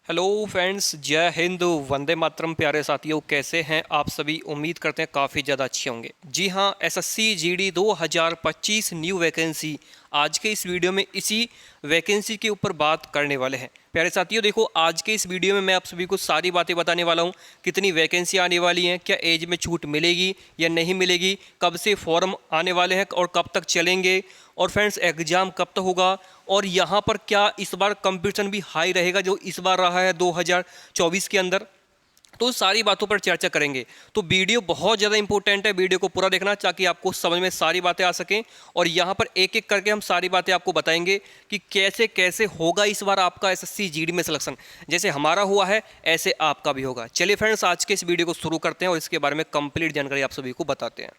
Hello friends, जय हिंद, वंदे मातरम। प्यारे साथियों, कैसे हैं आप सभी? उम्मीद करते हैं काफ़ी ज़्यादा अच्छे होंगे। जी हाँ, एसएससी जीडी 2025 न्यू वैकेंसी, आज के इस वीडियो में इसी वैकेंसी के ऊपर बात करने वाले हैं। प्यारे साथियों देखो, आज के इस वीडियो में मैं आप सभी को सारी बातें बताने वाला हूँ। कितनी वैकेंसी आने वाली हैं, क्या एज में छूट मिलेगी या नहीं मिलेगी, कब से फॉर्म आने वाले हैं और कब तक चलेंगे, और फ्रेंड्स एग्ज़ाम कब तक होगा, और यहाँ पर क्या इस बार कंपटीशन भी हाई रहेगा जो इस बार रहा है 2024 के अंदर। तो सारी बातों पर चर्चा करेंगे। तो वीडियो बहुत ज़्यादा इंपॉर्टेंट है, वीडियो को पूरा देखना ताकि आपको समझ में सारी बातें आ सकें। और यहाँ पर एक एक करके हम सारी बातें आपको बताएंगे कि कैसे कैसे होगा इस बार आपका एसएससी जीडी में सिलेक्शन। जैसे हमारा हुआ है ऐसे आपका भी होगा। चलिए फ्रेंड्स, आज के इस वीडियो को शुरू करते हैं और इसके बारे में कंप्लीट जानकारी आप सभी को बताते हैं।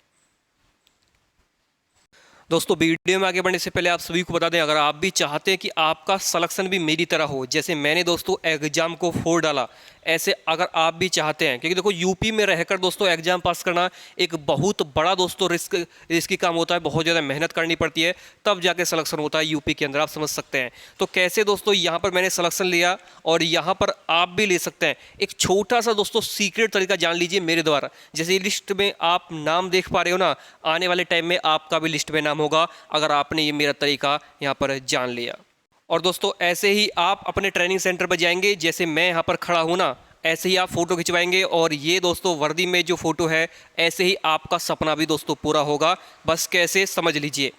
दोस्तों, वीडियो में आगे बढ़ने से पहले आप सभी को बता दें, अगर आप भी चाहते हैं कि आपका सिलेक्शन भी मेरी तरह हो, जैसे मैंने दोस्तों एग्जाम को फोड़ डाला, ऐसे अगर आप भी चाहते हैं, क्योंकि देखो यूपी में रहकर दोस्तों एग्जाम पास करना एक बहुत बड़ा दोस्तों रिस्की काम होता है, बहुत ज़्यादा मेहनत करनी पड़ती है, तब जाके सिलेक्शन होता है यूपी के अंदर, आप समझ सकते हैं। तो कैसे दोस्तों यहाँ पर मैंने सिलेक्शन लिया और यहाँ पर आप भी ले सकते हैं। एक छोटा सा दोस्तों सीक्रेट तरीका जान लीजिए मेरे द्वारा। जैसे लिस्ट में आप नाम देख पा रहे हो ना, आने वाले टाइम में आपका भी लिस्ट में नाम होगा अगर आपने ये मेरा तरीका यहाँ पर जान लिया। और दोस्तों ऐसे ही आप अपने ट्रेनिंग सेंटर पर जाएंगे, जैसे मैं यहाँ पर खड़ा हूँ ना, ऐसे ही आप फोटो खिंचवाएंगे और ये दोस्तों वर्दी में जो फोटो है, ऐसे ही आपका सपना भी दोस्तों पूरा होगा। बस कैसे, समझ लीजिए।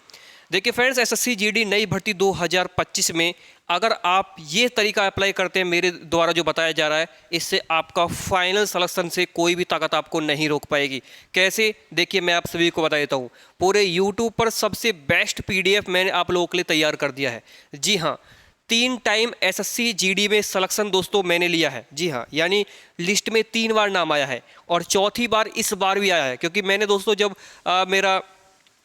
देखिए फ्रेंड्स, एसएससी जीडी नई भर्ती 2025 में अगर आप ये तरीका अप्लाई करते हैं मेरे द्वारा जो बताया जा रहा है, इससे आपका फाइनल सिलेक्शन से कोई भी ताकत आपको नहीं रोक पाएगी। कैसे, देखिए मैं आप सभी को बता देता हूँ। पूरे यूट्यूब पर सबसे बेस्ट पीडीएफ मैंने आप लोगों के लिए तैयार कर दिया है। जी हाँ, 3 टाइम एसएससी जीडी में सिलेक्शन दोस्तों मैंने लिया है। जी हाँ, यानी लिस्ट में 3 बार नाम आया है और चौथी बार इस बार भी आया है, क्योंकि मैंने दोस्तों जब मेरा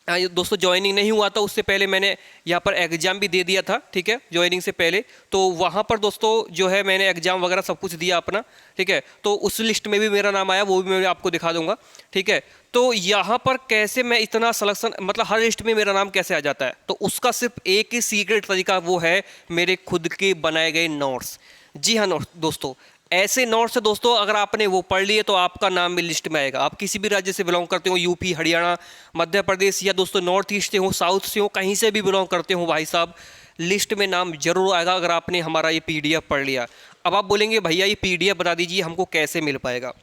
दोस्तों ज्वाइनिंग नहीं हुआ था, उससे पहले मैंने यहाँ पर एग्ज़ाम भी दे दिया था, ठीक है, ज्वाइनिंग से पहले। तो वहाँ पर दोस्तों जो है मैंने एग्ज़ाम वगैरह सब कुछ दिया अपना, ठीक है। तो उस लिस्ट में भी मेरा नाम आया, वो भी मैं आपको दिखा दूंगा, ठीक है। तो यहाँ पर कैसे मैं इतना सिलेक्शन, मतलब हर लिस्ट में मेरा नाम कैसे आ जाता है, तो उसका सिर्फ एक ही सीक्रेट तरीका, वो है मेरे खुद के बनाए गए नोट्स। जी हाँ दोस्तों, ऐसे नोट्स है दोस्तों, अगर आपने वो पढ़ लिए तो आपका नाम भी लिस्ट में आएगा। आप किसी भी राज्य से बिलोंग करते हो, यूपी, हरियाणा, मध्य प्रदेश, या दोस्तों नॉर्थ ईस्ट से हो, साउथ से हो, कहीं से भी बिलोंग करते हो भाई साहब, लिस्ट में नाम जरूर आएगा अगर आपने हमारा ये पीडीएफ पढ़ लिया। अब आप बोलेंगे भैया ये पीडीएफ बता दीजिए हमको कैसे मिल पाएगा।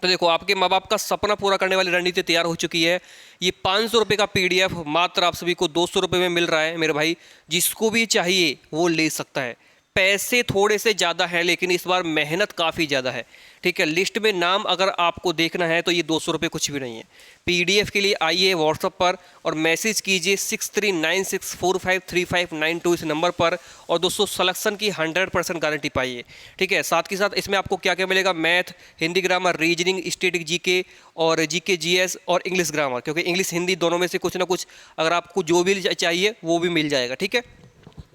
तो देखो, आपके माँ बाप का सपना पूरा करने वाली रणनीति तैयार हो चुकी है। ये 500 रुपये का पीडीएफ मात्र आप सभी को 200 रुपये में मिल रहा है मेरे भाई। जिसको भी चाहिए वो ले सकता है। पैसे थोड़े से ज़्यादा हैं, लेकिन इस बार मेहनत काफ़ी ज़्यादा है, ठीक है। लिस्ट में नाम अगर आपको देखना है तो ये 200 रुपये कुछ भी नहीं है। पीडीएफ के लिए आइए व्हाट्सएप पर और मैसेज कीजिए 6396453592 इस नंबर पर, और दोस्तों सिलेक्शन की 100% गारंटी पाइए, ठीक है। साथ के साथ इसमें आपको क्या क्या मिलेगा, math, Hindi grammar, reasoning, static GK और जीके जीएस और इंग्लिश ग्रामर, क्योंकि इंग्लिश हिंदी दोनों में से कुछ ना कुछ अगर आपको जो भी चाहिए वो भी मिल जाएगा, ठीक है।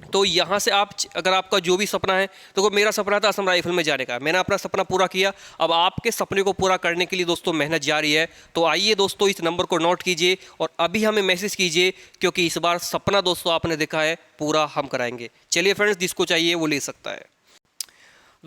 तो यहाँ से आप, अगर आपका जो भी सपना है, तो मेरा सपना था असम राइफल में जाने का, मैंने अपना सपना पूरा किया। अब आपके सपने को पूरा करने के लिए दोस्तों मेहनत जारी है। तो आइए दोस्तों, इस नंबर को नोट कीजिए और अभी हमें मैसेज कीजिए, क्योंकि इस बार सपना दोस्तों आपने देखा है, पूरा हम कराएंगे। चलिए फ्रेंड्स, जिसको चाहिए वो ले सकता है।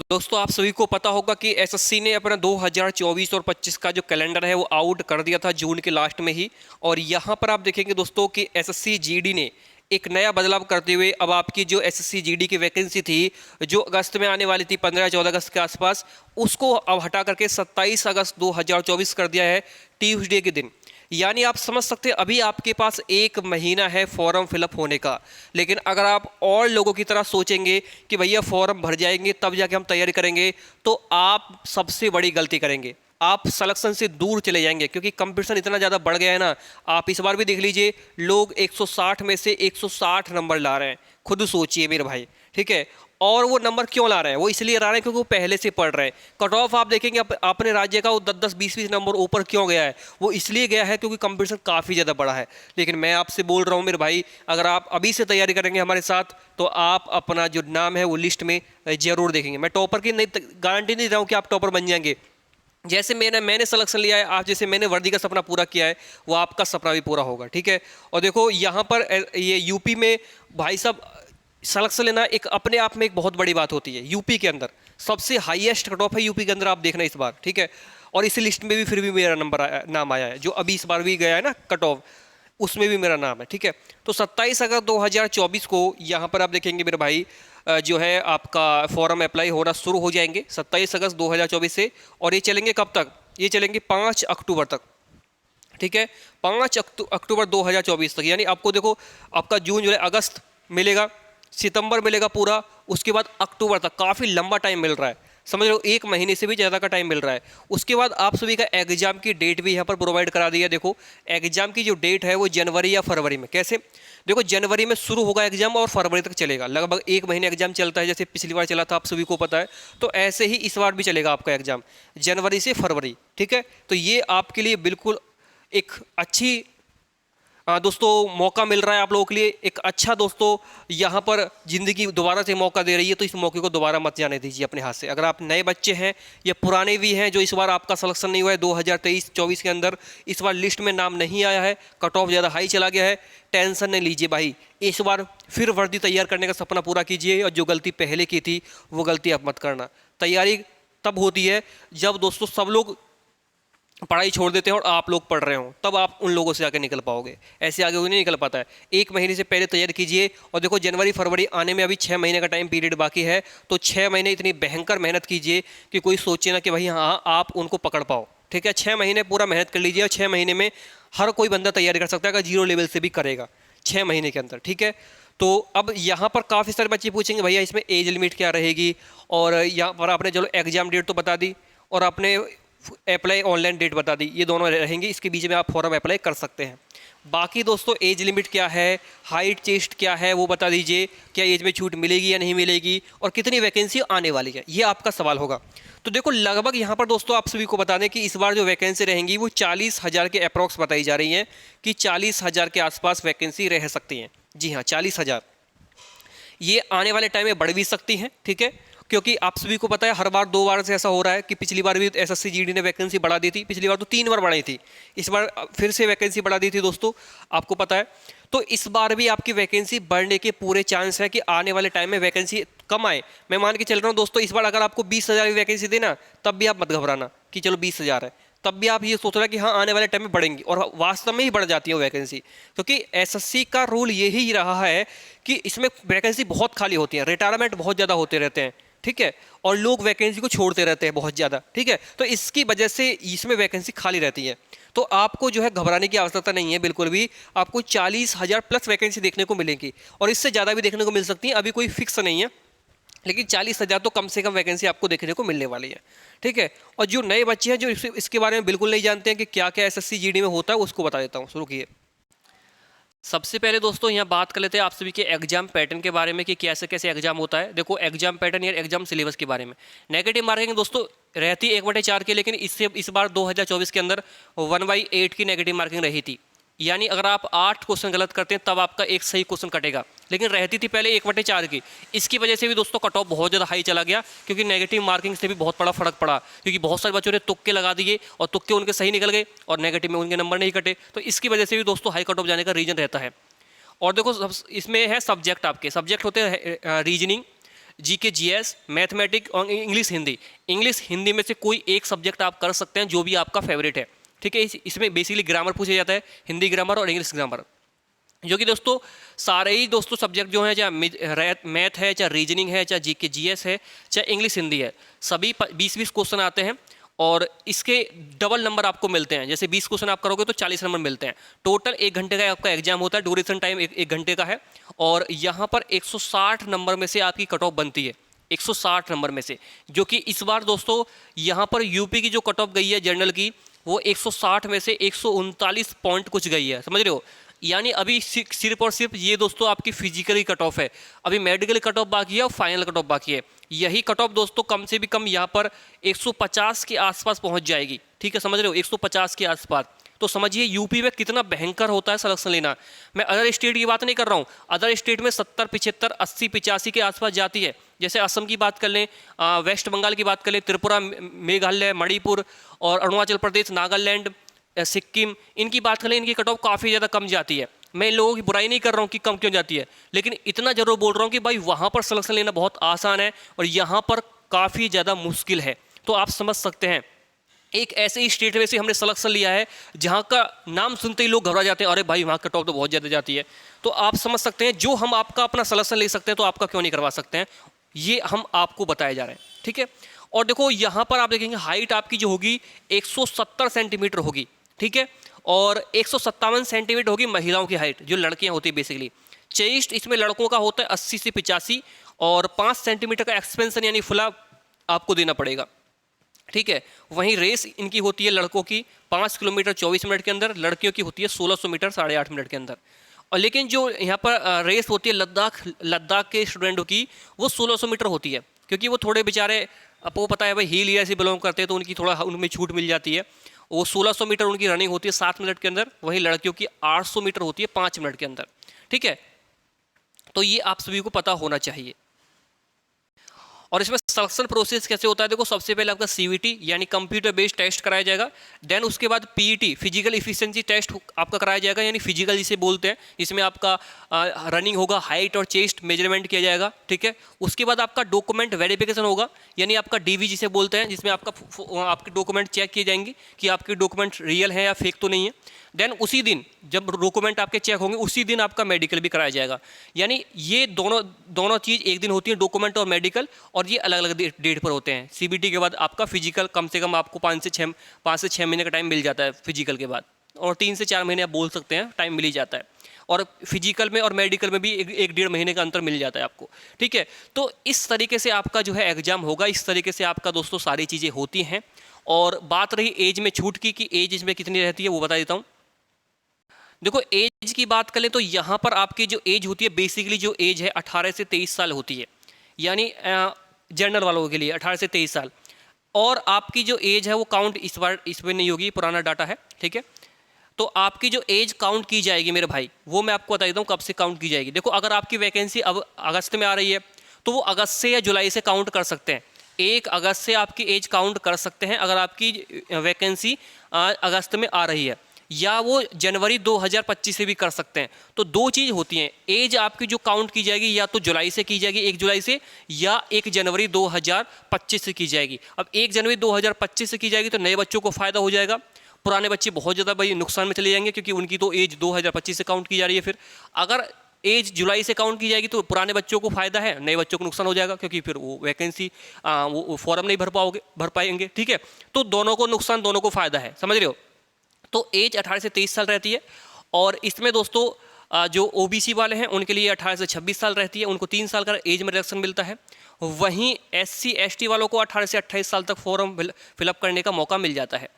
दोस्तों आप सभी को पता होगा कि एसएससी ने अपना 2024 और 25 का जो कैलेंडर है वो आउट कर दिया था जून के लास्ट में ही। और यहाँ पर आप देखेंगे दोस्तों कि एसएससी जीडी ने एक नया बदलाव करते हुए अब आपकी जो एसएससी जीडी की वैकेंसी थी, जो अगस्त में आने वाली थी 15-14 अगस्त के आसपास, उसको अब हटा करके 27 अगस्त 2024 कर दिया है, ट्यूसडे के दिन। यानी आप समझ सकते हैं अभी आपके पास 1 महीना है फॉर्म फिलअप होने का। लेकिन अगर आप और लोगों की तरह सोचेंगे कि भैया फॉर्म भर जाएंगे तब जाके हम तैयारी करेंगे, तो आप सबसे बड़ी गलती करेंगे। आप सिलेक्शन से दूर चले जाएंगे, क्योंकि कंपटीशन इतना ज़्यादा बढ़ गया है ना। आप इस बार भी देख लीजिए, लोग 160 में से 160 नंबर ला रहे हैं। खुद सोचिए मेरे भाई, ठीक है। और वो नंबर क्यों ला रहे हैं? वो इसलिए ला रहे हैं क्योंकि वो पहले से पढ़ रहे हैं। कट ऑफ आप देखेंगे अपने राज्य का, वो 10-10, 20-20 नंबर ऊपर क्यों गया है? वो इसलिए गया है क्योंकि कंपटीशन काफ़ी ज़्यादा बड़ा है। लेकिन मैं आपसे बोल रहा हूँ मेरे भाई, अगर आप अभी से तैयारी करेंगे हमारे साथ, तो आप अपना जो नाम है वो लिस्ट में जरूर देखेंगे। मैं टॉपर की नहीं गारंटी नहीं दे रहा हूँ कि आप टॉपर बन जाएंगे। जैसे मैंने सिलेक्शन लिया है, आप जैसे मैंने वर्दी का सपना पूरा किया है, वो आपका सपना भी पूरा होगा, ठीक है। और देखो यहाँ पर ये यूपी में भाई साहब सिलेक्शन लेना एक अपने आप में एक बहुत बड़ी बात होती है। यूपी के अंदर सबसे हाईएस्ट कट ऑफ है यूपी के अंदर, आप देखना इस बार, ठीक है। और इसी लिस्ट में भी फिर भी मेरा नाम आया है, जो अभी इस बार भी गया है ना कट ऑफ, उसमें भी मेरा नाम है, ठीक है। तो 27 अगस्त 2024 को यहाँ पर आप देखेंगे मेरे भाई, जो है आपका फॉर्म अप्लाई होना शुरू हो जाएंगे 27 अगस्त 2024 से, और ये चलेंगे कब तक, ये चलेंगे 5 अक्टूबर तक, ठीक है। 5 अक्टूबर 2024 तक, यानी आपको देखो आपका जून जुलाई अगस्त मिलेगा, सितंबर मिलेगा पूरा, उसके बाद अक्टूबर तक, काफ़ी लंबा टाइम मिल रहा है, समझ लो 1 महीने से भी ज़्यादा का टाइम मिल रहा है। उसके बाद आप सभी का एग्जाम की डेट भी यहाँ पर प्रोवाइड करा दिया। देखो एग्जाम की जो डेट है वो जनवरी या फरवरी में, कैसे, देखो जनवरी में शुरू होगा एग्जाम और फरवरी तक चलेगा, लगभग 1 महीने एग्जाम चलता है, जैसे पिछली बार चला था आप सभी को पता है। तो ऐसे ही इस बार भी चलेगा आपका एग्जाम जनवरी से फरवरी, ठीक है। तो ये आपके लिए बिल्कुल एक अच्छी दोस्तों मौका मिल रहा है आप लोगों के लिए, एक अच्छा दोस्तों यहाँ पर ज़िंदगी दोबारा से मौका दे रही है, तो इस मौके को दोबारा मत जाने दीजिए अपने हाथ से। अगर आप नए बच्चे हैं या पुराने भी हैं जो इस बार आपका सिलेक्शन नहीं हुआ है 2023-24 के अंदर, इस बार लिस्ट में नाम नहीं आया है, कट ऑफ ज़्यादा हाई चला गया है, टेंशन नहीं लीजिए भाई, इस बार फिर वर्दी तैयार करने का सपना पूरा कीजिए, और जो गलती पहले की थी वो गलती अब मत करना। तैयारी तब होती है जब दोस्तों सब लोग पढ़ाई छोड़ देते हैं और आप लोग पढ़ रहे हो, तब आप उन लोगों से आगे निकल पाओगे, ऐसे आगे नहीं निकल पाता है। 1 महीने से पहले तैयारी कीजिए, और देखो जनवरी फरवरी आने में अभी 6 महीने का टाइम पीरियड बाकी है, तो 6 महीने इतनी भयंकर मेहनत कीजिए कि कोई सोचे ना कि भाई हाँ आप उनको पकड़ पाओ, ठीक है। 6 महीने पूरा मेहनत कर लीजिए, और 6 महीने में हर कोई बंदा तैयारी कर सकता है, अगर 0 लेवल से भी करेगा 6 महीने के अंदर, ठीक है। तो अब यहाँ पर काफ़ी सारे बच्चे पूछेंगे भैया इसमें एज लिमिट क्या रहेगी, और यहाँ पर आपने चलो एग्जाम डेट तो बता दी, और आपने अप्लाई ऑनलाइन डेट बता दी, ये दोनों रहेंगी, इसके बीच में आप फॉर्म अप्लाई कर सकते हैं। बाकी दोस्तों एज लिमिट क्या है, हाइट चेस्ट क्या है वो बता दीजिए, क्या एज में छूट मिलेगी या नहीं मिलेगी, और कितनी वैकेंसी आने वाली है, ये आपका सवाल होगा। तो देखो लगभग यहाँ पर दोस्तों आप सभी को बता दें कि इस बार जो वैकेंसी रहेंगी वो 40,000 के अप्रॉक्स बताई जा रही है, कि 40,000 के आसपास वैकेंसी रह सकती हैं। जी हाँ 40,000, ये आने वाले टाइम में बढ़ भी सकती हैं, ठीक है, क्योंकि आप सभी को पता है हर बार 2 बार से ऐसा हो रहा है कि पिछली बार भी एसएससी जीडी ने वैकेंसी बढ़ा दी थी, पिछली बार तो 3 बार बढ़ाई थी, इस बार फिर से वैकेंसी बढ़ा दी थी दोस्तों, आपको पता है। तो इस बार भी आपकी वैकेंसी बढ़ने के पूरे चांस है कि आने वाले टाइम में वैकेंसी कम आए। मैं मान के चल रहा हूँ दोस्तों, इस बार अगर आपको 20,000 की वैकेंसी देना, तब भी आप मत घबराना कि चलो 20,000 है, तब भी आप ये सोच रहे हैं कि हाँ आने वाले टाइम में बढ़ेंगी, और वास्तव में ही बढ़ जाती है वैकेंसी, क्योंकि एसएससी का रूल यही रहा है कि इसमें वैकेंसी बहुत खाली होती है, रिटायरमेंट बहुत ज़्यादा होते रहते हैं, ठीक है, और लोग वैकेंसी को छोड़ते रहते हैं बहुत ज़्यादा, ठीक है। तो इसकी वजह से इसमें वैकेंसी खाली रहती है, तो आपको जो है घबराने की आवश्यकता नहीं है बिल्कुल भी। आपको 40,000 प्लस वैकेंसी देखने को मिलेंगी, और इससे ज़्यादा भी देखने को मिल सकती है, अभी कोई फिक्स नहीं है, लेकिन 40,000 तो कम से कम वैकेंसी आपको देखने को मिलने वाली है, ठीक है। और जो नए बच्चे हैं जो इसके बारे में बिल्कुल नहीं जानते हैं कि क्या क्या एसएससी जीडी में होता है, उसको बता देता हूँ, शुरू किए। सबसे पहले दोस्तों यहाँ बात कर लेते हैं आप सभी के एग्जाम पैटर्न के बारे में कि कैसे कैसे एग्जाम होता है। देखो एग्जाम पैटर्न या एग्जाम सिलेबस के बारे में, नेगेटिव मार्किंग दोस्तों रहती 1/4 की, लेकिन इससे इस बार 2024 के अंदर 1/8 की नेगेटिव मार्किंग रही थी, यानी अगर आप 8 क्वेश्चन गलत करते हैं तब आपका एक सही क्वेश्चन कटेगा, लेकिन रहती थी पहले 1/4 की। इसकी वजह से भी दोस्तों कट ऑफ बहुत ज़्यादा हाई चला गया, क्योंकि नेगेटिव मार्किंग से भी बहुत बड़ा फर्क पड़ा, क्योंकि बहुत सारे बच्चों ने तुक्के लगा दिए और तुक्के उनके सही निकल गए और नेगेटिव में उनके नंबर नहीं कटे, तो इसकी वजह से भी दोस्तों हाई कट ऑफ जाने का रीज़न रहता है। और देखो इसमें है सब्जेक्ट, आपके सब्जेक्ट होते हैं रीजनिंग, जीके जीएस, मैथमेटिक्स और इंग्लिश हिंदी। इंग्लिश हिंदी में से कोई एक सब्जेक्ट आप कर सकते हैं जो भी आपका फेवरेट है, ठीक है। इसमें बेसिकली ग्रामर पूछा जाता है, हिंदी ग्रामर और इंग्लिश ग्रामर, जो कि दोस्तों सारे ही दोस्तों सब्जेक्ट जो हैं, चाहे मैथ है, चाहे रीजनिंग है, चाहे जीके जीएस है, चाहे इंग्लिश हिंदी है, सभी 20-20 क्वेश्चन आते हैं, और इसके डबल नंबर आपको मिलते हैं। जैसे 20 क्वेश्चन आप करोगे तो 40 नंबर मिलते हैं। टोटल 1 घंटे का आपका एग्जाम होता है, ड्यूरेशन टाइम 1 घंटे का है, और यहाँ पर 160 नंबर में से आपकी कट ऑफ बनती है, 160 नंबर में से, जो कि इस बार दोस्तों यहाँ पर यूपी की जो कट ऑफ गई है जनरल की, वो 160 में से 139 पॉइंट कुछ गई है, समझ रहे हो। यानी अभी सिर्फ और सिर्फ ये दोस्तों आपकी फिजिकली कट ऑफ है, अभी मेडिकल कट ऑफ बाकी है और फाइनल कट ऑफ बाकी है। यही कट ऑफ दोस्तों कम से भी कम यहाँ पर 150 के आसपास पहुँच जाएगी, ठीक है, समझ रहे हो, 150 के आसपास। तो समझिए यूपी में कितना भयंकर होता है सिलेक्शन लेना। मैं अदर स्टेट की बात नहीं कर रहा हूँ, अदर स्टेट में 70, 75, 80, 85 के आसपास जाती है। जैसे असम की बात कर लें, वेस्ट बंगाल की बात कर लें, त्रिपुरा, मेघालय, मणिपुर और अरुणाचल प्रदेश, नागालैंड, सिक्किम, इनकी बात करें, इनकी कट ऑफ काफ़ी ज़्यादा कम जाती है। मैं इन लोगों की बुराई नहीं कर रहा हूँ कि कम क्यों जाती है, लेकिन इतना जरूर बोल रहा हूँ कि भाई वहाँ पर सिलेक्शन लेना बहुत आसान है और यहाँ पर काफ़ी ज़्यादा मुश्किल है। तो आप समझ सकते हैं एक ऐसे ही स्टेट में से हमने सिलेक्शन लिया है जहाँ का नाम सुनते ही लोग घबरा जाते हैं, अरे भाई वहाँ कट ऑफ तो बहुत ज़्यादा जाती है। तो आप समझ सकते हैं जो हम आपका अपना सिलेक्शन ले सकते हैं तो आपका क्यों नहीं करवा सकते हैं, ये हम आपको बताए जा रहे हैं, ठीक है। और देखो यहाँ पर आप देखेंगे हाइट आपकी जो होगी 170 सेंटीमीटर होगी, ठीक है, और 157 सेंटीमीटर होगी महिलाओं की हाइट, जो लड़कियाँ होती है बेसिकली। चेस्ट इसमें लड़कों का होता है 80 से 85 और 5 सेंटीमीटर का एक्सपेंशन यानी फुला आपको देना पड़ेगा, ठीक है। वहीं रेस इनकी होती है लड़कों की 5 किलोमीटर 24 मिनट के अंदर, लड़कियों की होती है 1600 मीटर 8.5 मिनट के अंदर। और लेकिन जो यहाँ पर रेस होती है लद्दाख के स्टूडेंटों की, वो 1600 मीटर होती है, क्योंकि वो थोड़े बेचारे आपको पता है भाई हिल एरिया से बिलोंग करते हैं तो उनकी थोड़ा उनमें छूट मिल जाती है। वो 1600 मीटर उनकी रनिंग होती है 7 मिनट के अंदर, वहीं लड़कियों की 800 मीटर होती है 5 मिनट के अंदर, ठीक है। तो ये आप सभी को पता होना चाहिए। और इसमें सिलेक्शन प्रोसेस कैसे होता है, देखो सबसे पहले आपका सीवीटी यानी कंप्यूटर बेस्ड टेस्ट कराया जाएगा, देन उसके बाद पीईटी फिजिकल इफिशिएंसी टेस्ट आपका कराया जाएगा, यानी फिजिकल जिसे बोलते हैं, जिसमें आपका रनिंग होगा, हाइट और चेस्ट मेजरमेंट किया जाएगा, ठीक है। उसके बाद आपका डॉक्यूमेंट वेरिफिकेशन होगा, यानी आपका डीवी जिसे बोलते हैं, जिसमें आपके डॉक्यूमेंट चेक किए जाएंगे कि आपके डॉक्यूमेंट रियल है या फेक तो नहीं है। देन उसी दिन जब डॉक्यूमेंट आपके चेक होंगे उसी दिन आपका मेडिकल भी कराया जाएगा, यानी ये दोनों चीज़ एक दिन होती है, डॉक्यूमेंट और मेडिकल, और ये अलग अलग डेट पर होते हैं। सीबीटी के बाद आपका फिजिकल कम से कम आपको 5 से 6 महीने का टाइम मिल जाता है फिजिकल के बाद, और 3 से 4 महीने आप बोल सकते हैं टाइम मिल ही जाता है, और फिजिकल में और मेडिकल में भी एक 1.5 महीने का अंतर मिल जाता है आपको, ठीक है। तो इस तरीके से आपका जो है एग्जाम होगा, इस तरीके से आपका दोस्तों सारी चीज़ें होती हैं। और बात रही एज में छूट की कि एज इसमें कितनी रहती है, वो बता देता हूँ। देखो एज की बात करें तो यहाँ पर आपकी जो एज होती है बेसिकली जो एज है 18 से 23 साल होती है, यानी जनरल वालों के लिए 18 से 23 साल। और आपकी जो एज है वो काउंट इस बार इसमें नहीं होगी, पुराना डाटा है, ठीक है। तो आपकी जो एज काउंट की जाएगी मेरे भाई, वो मैं आपको बता देता हूँ कब से काउंट की जाएगी। देखो अगर आपकी वैकेंसी अब अगस्त में आ रही है तो वो अगस्त से या जुलाई से काउंट कर सकते हैं। 1 अगस्त से आपकी एज काउंट कर सकते हैं अगर आपकी वैकेंसी अगस्त में आ रही है, या वो जनवरी 2025 से भी कर सकते हैं। तो दो चीज़ होती हैं, एज आपकी जो काउंट की जाएगी या तो जुलाई से की जाएगी 1 जुलाई से, या 1 जनवरी 2025 से की जाएगी। अब 1 जनवरी 2025 से की जाएगी तो नए बच्चों को फ़ायदा हो जाएगा, पुराने बच्चे बहुत ज़्यादा भाई नुकसान में चले जाएंगे, क्योंकि उनकी तो एज 2025 से काउंट की जा रही है। फिर अगर एज जुलाई से काउंट की जाएगी तो पुराने बच्चों को फ़ायदा है, नए बच्चों को नुकसान हो जाएगा, क्योंकि फिर वो वैकेंसी वो फॉर्म नहीं भर पाएंगे, ठीक है। तो दोनों को नुकसान, दोनों को फ़ायदा है, समझ रहे हो। तो एज 18 से 23 साल रहती है। और इसमें दोस्तों जो ओबीसी वाले हैं उनके लिए 18 से 26 साल रहती है, उनको 3 साल का एज में रिडक्शन मिलता है। वहीं एससी एसटी वालों को 18 से 28 साल तक फॉर्म फिलअप करने का मौका मिल जाता है।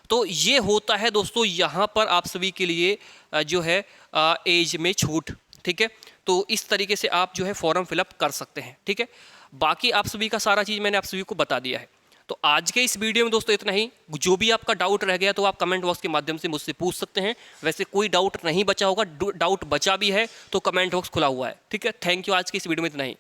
तो ये होता है दोस्तों यहाँ पर आप सभी के लिए जो है एज में छूट, ठीक है। तो इस तरीके से आप जो है फॉर्म फिलअप कर सकते हैं, ठीक है। बाकी आप सभी का सारा चीज़ मैंने आप सभी को बता दिया है। तो आज के इस वीडियो में दोस्तों इतना ही। जो भी आपका डाउट रह गया तो आप कमेंट बॉक्स के माध्यम से मुझसे पूछ सकते हैं। वैसे कोई डाउट नहीं बचा होगा, डाउट बचा भी है तो कमेंट बॉक्स खुला हुआ है, ठीक है। थैंक यू, आज की इस वीडियो में इतना ही।